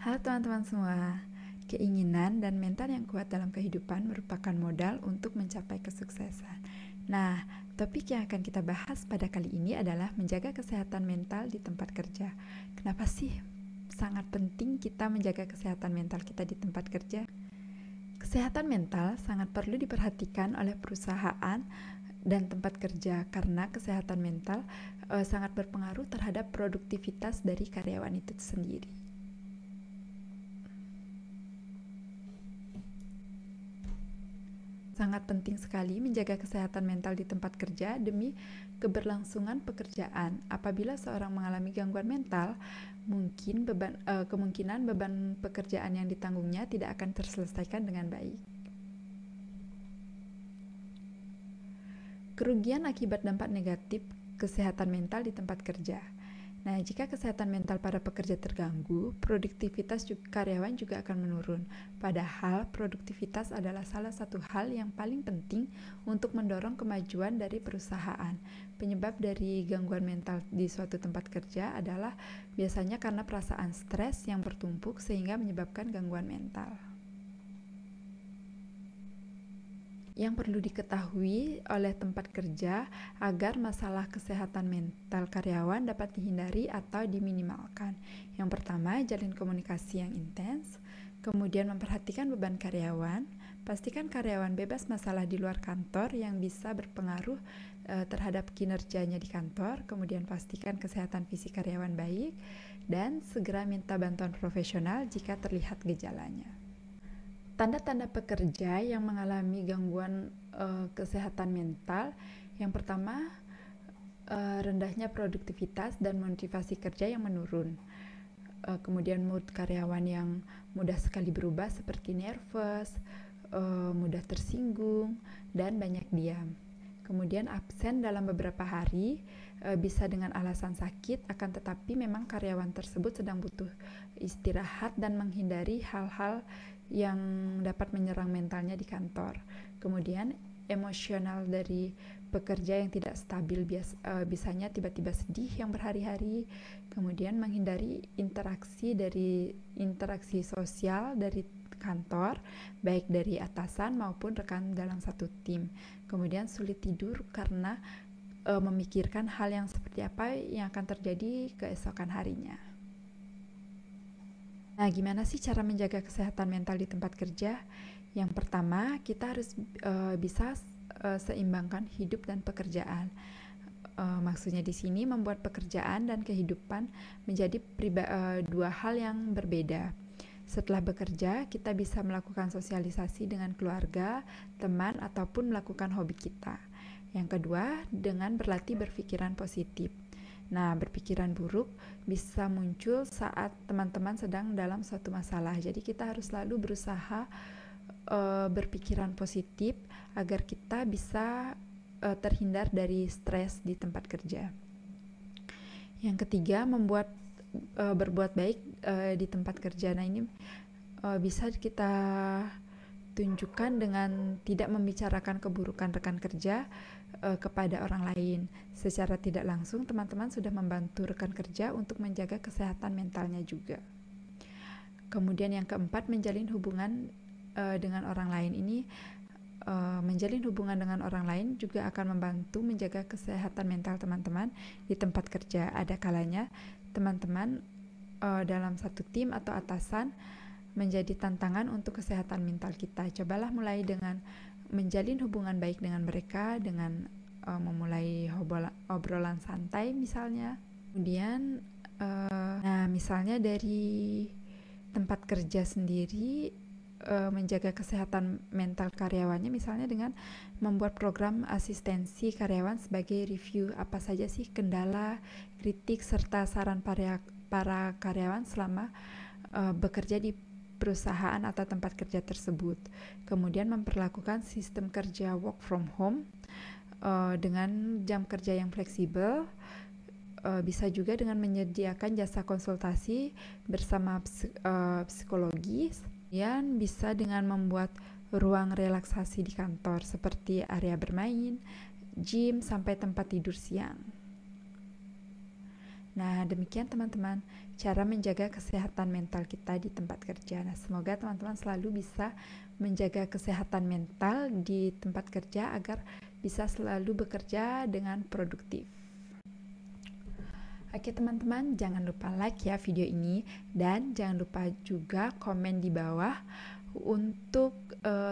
Halo teman-teman semua, keinginan dan mental yang kuat dalam kehidupan merupakan modal untuk mencapai kesuksesan. Nah, topik yang akan kita bahas pada kali ini adalah menjaga kesehatan mental di tempat kerja. Kenapa sih sangat penting kita menjaga kesehatan mental kita di tempat kerja? Kesehatan mental sangat perlu diperhatikan oleh perusahaan dan tempat kerja karena kesehatan mental sangat berpengaruh terhadap produktivitas dari karyawan itu sendiri. Sangat penting sekali menjaga kesehatan mental di tempat kerja demi keberlangsungan pekerjaan. Apabila seorang mengalami gangguan mental, kemungkinan beban pekerjaan yang ditanggungnya tidak akan terselesaikan dengan baik. Kerugian akibat dampak negatif kesehatan mental di tempat kerja. Nah, jika kesehatan mental para pekerja terganggu, produktivitas karyawan juga akan menurun. Padahal, produktivitas adalah salah satu hal yang paling penting untuk mendorong kemajuan dari perusahaan. Penyebab dari gangguan mental di suatu tempat kerja adalah biasanya karena perasaan stres yang bertumpuk sehingga menyebabkan gangguan mental. Yang perlu diketahui oleh tempat kerja agar masalah kesehatan mental karyawan dapat dihindari atau diminimalkan. Yang pertama, jalin komunikasi yang intens, kemudian memperhatikan beban karyawan, pastikan karyawan bebas masalah di luar kantor yang bisa berpengaruh terhadap kinerjanya di kantor, kemudian pastikan kesehatan fisik karyawan baik, dan segera minta bantuan profesional jika terlihat gejalanya. Tanda-tanda pekerja yang mengalami gangguan kesehatan mental, yang pertama, rendahnya produktivitas dan motivasi kerja yang menurun. Kemudian mood karyawan yang mudah sekali berubah seperti nervous, mudah tersinggung, dan banyak diam. Kemudian absen dalam beberapa hari, bisa dengan alasan sakit, akan tetapi memang karyawan tersebut sedang butuh istirahat dan menghindari hal-hal yang dapat menyerang mentalnya di kantor. Kemudian emosional dari pekerja yang tidak stabil, bisanya tiba-tiba sedih yang berhari-hari. Kemudian menghindari interaksi sosial dari kantor, baik dari atasan maupun rekan dalam satu tim. Kemudian sulit tidur karena memikirkan hal yang seperti apa yang akan terjadi keesokan harinya. Nah, gimana sih cara menjaga kesehatan mental di tempat kerja? Yang pertama, kita harus bisa seimbangkan hidup dan pekerjaan. Maksudnya di sini membuat pekerjaan dan kehidupan menjadi dua hal yang berbeda. Setelah bekerja, kita bisa melakukan sosialisasi dengan keluarga, teman, ataupun melakukan hobi kita. Yang kedua, dengan berlatih berpikiran positif. Nah, berpikiran buruk bisa muncul saat teman-teman sedang dalam suatu masalah. Jadi kita harus selalu berusaha berpikiran positif agar kita bisa terhindar dari stres di tempat kerja. Yang ketiga, berbuat baik di tempat kerja. Nah, ini bisa kita tunjukkan dengan tidak membicarakan keburukan rekan kerja kepada orang lain. Secara tidak langsung, teman-teman sudah membantu rekan kerja untuk menjaga kesehatan mentalnya juga. Kemudian yang keempat, menjalin hubungan dengan orang lain. Ini menjalin hubungan dengan orang lain juga akan membantu menjaga kesehatan mental teman-teman di tempat kerja. Ada kalanya teman-teman dalam satu tim atau atasan menjadi tantangan untuk kesehatan mental kita. Cobalah mulai dengan menjalin hubungan baik dengan mereka, dengan memulai obrolan santai misalnya. Kemudian misalnya dari tempat kerja sendiri menjaga kesehatan mental karyawannya misalnya dengan membuat program asistensi karyawan sebagai review apa saja sih kendala, kritik, serta saran para karyawan selama bekerja di perusahaan atau tempat kerja tersebut. Kemudian memperlakukan sistem kerja work from home dengan jam kerja yang fleksibel. Bisa juga dengan menyediakan jasa konsultasi bersama psikologis. Kemudian bisa dengan membuat ruang relaksasi di kantor seperti area bermain, gym, sampai tempat tidur siang. Nah, demikian teman-teman, cara menjaga kesehatan mental kita di tempat kerja. Nah, semoga teman-teman selalu bisa menjaga kesehatan mental di tempat kerja agar bisa selalu bekerja dengan produktif. Oke teman-teman, jangan lupa like ya video ini, dan jangan lupa juga komen di bawah untuk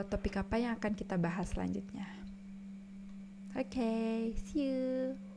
topik apa yang akan kita bahas selanjutnya. Oke, see you.